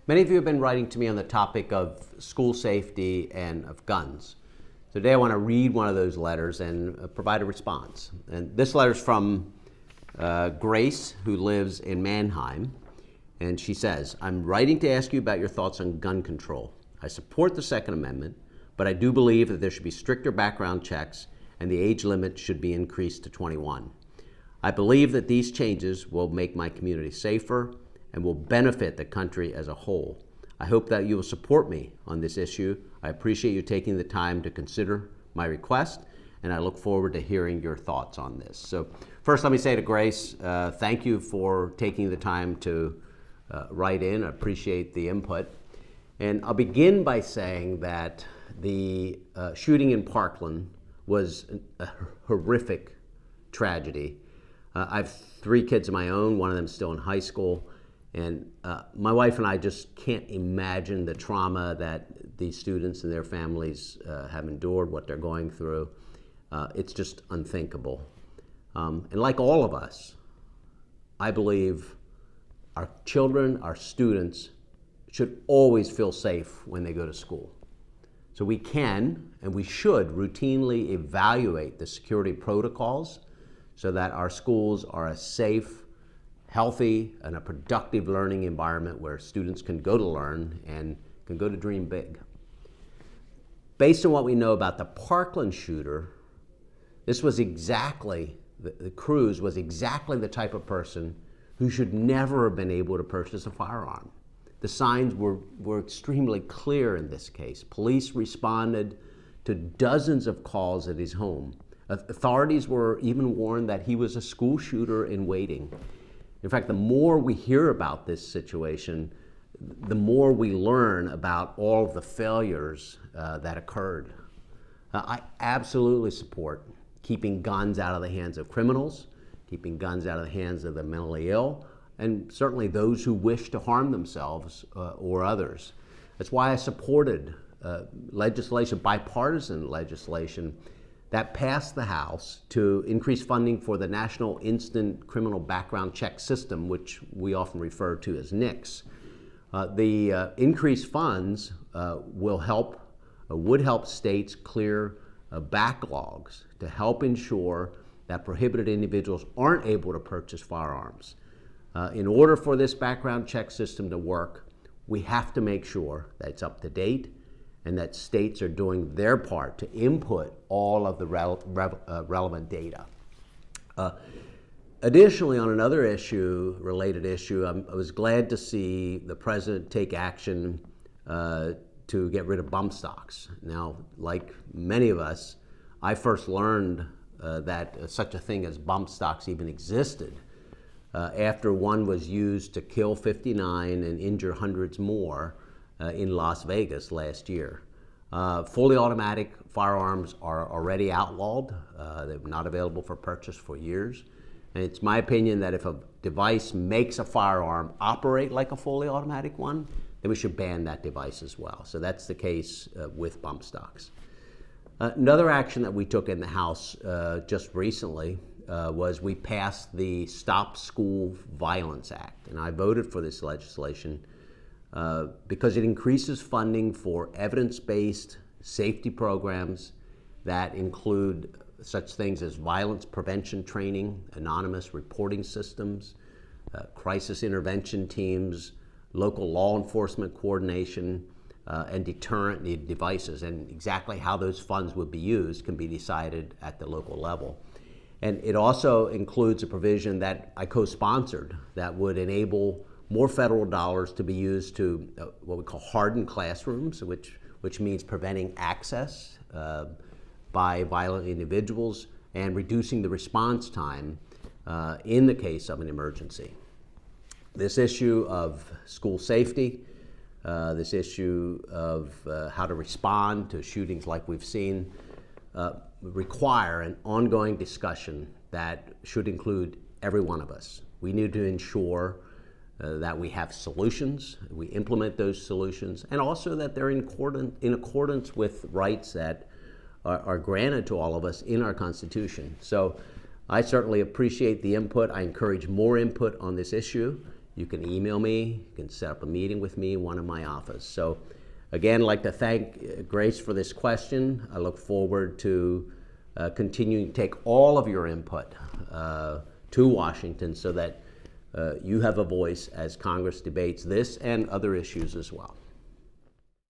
Many of you have been writing to me on the topic of school safety and of guns. Today I want to read one of those letters and provide a response. And this letter is from Grace, who lives in Mannheim. And she says, I'm writing to ask you about your thoughts on gun control. I support the Second Amendment, but I do believe that there should be stricter background checks and the age limit should be increased to 21. I believe that these changes will make my community safer and will benefit the country as a whole. I hope that you will support me on this issue. I appreciate you taking the time to consider my request, and I look forward to hearing your thoughts on this. So first, let me say to Grace, thank you for taking the time to write in. I appreciate the input. And I'll begin by saying that the shooting in Parkland was a horrific tragedy. I have 3 kids of my own, one of them still in high school. And my wife and I just can't imagine the trauma that these students and their families have endured, what they're going through. It's just unthinkable. And like all of us, I believe our children, our students, should always feel safe when they go to school. So we can and we should routinely evaluate the security protocols so that our schools are a safe, healthy, and a productive learning environment where students can go to learn and can go to dream big. Based on what we know about the Parkland shooter, this was exactly, the Cruz was exactly the type of person who should never have been able to purchase a firearm. The signs were extremely clear in this case. Police responded to dozens of calls at his home. Authorities were even warned that he was a school shooter in waiting. In fact, the more we hear about this situation, the more we learn about all of the failures that occurred. I absolutely support keeping guns out of the hands of criminals, keeping guns out of the hands of the mentally ill, and certainly those who wish to harm themselves or others. That's why I supported legislation, bipartisan legislation, that passed the House to increase funding for the National Instant Criminal Background Check System, which we often refer to as NICS. The increased funds would help states clear backlogs to help ensure that prohibited individuals aren't able to purchase firearms. In order for this background check system to work, we have to make sure that it's up to date and that states are doing their part to input all of the relevant data. Additionally, on another related issue, I was glad to see the president take action to get rid of bump stocks. Now, like many of us, I first learned that such a thing as bump stocks even existed after one was used to kill 59 and injure hundreds more in Las Vegas last year. Fully automatic firearms are already outlawed. They're not available for purchase for years. And it's my opinion that if a device makes a firearm operate like a fully automatic one, then we should ban that device as well. So that's the case with bump stocks. Another action that we took in the House just recently was we passed the Stop School Violence Act. And I voted for this legislation because it increases funding for evidence-based safety programs that include such things as violence prevention training, anonymous reporting systems, crisis intervention teams, local law enforcement coordination, and deterrent devices. And exactly how those funds would be used can be decided at the local level. And it also includes a provision that I co-sponsored that would enable more federal dollars to be used to what we call hardened classrooms, which means preventing access by violent individuals and reducing the response time in the case of an emergency. This issue of school safety, this issue of how to respond to shootings like we've seen, require an ongoing discussion that should include every one of us. We need to ensure that we have solutions, we implement those solutions, and also that they're in accordance with rights that are granted to all of us in our Constitution. So I certainly appreciate the input. I encourage more input on this issue, You can email me, you can set up a meeting with me in one of my office. So again, I'd like to thank Grace for this question. I look forward to continuing to take all of your input to Washington so that you have a voice as Congress debates this and other issues as well.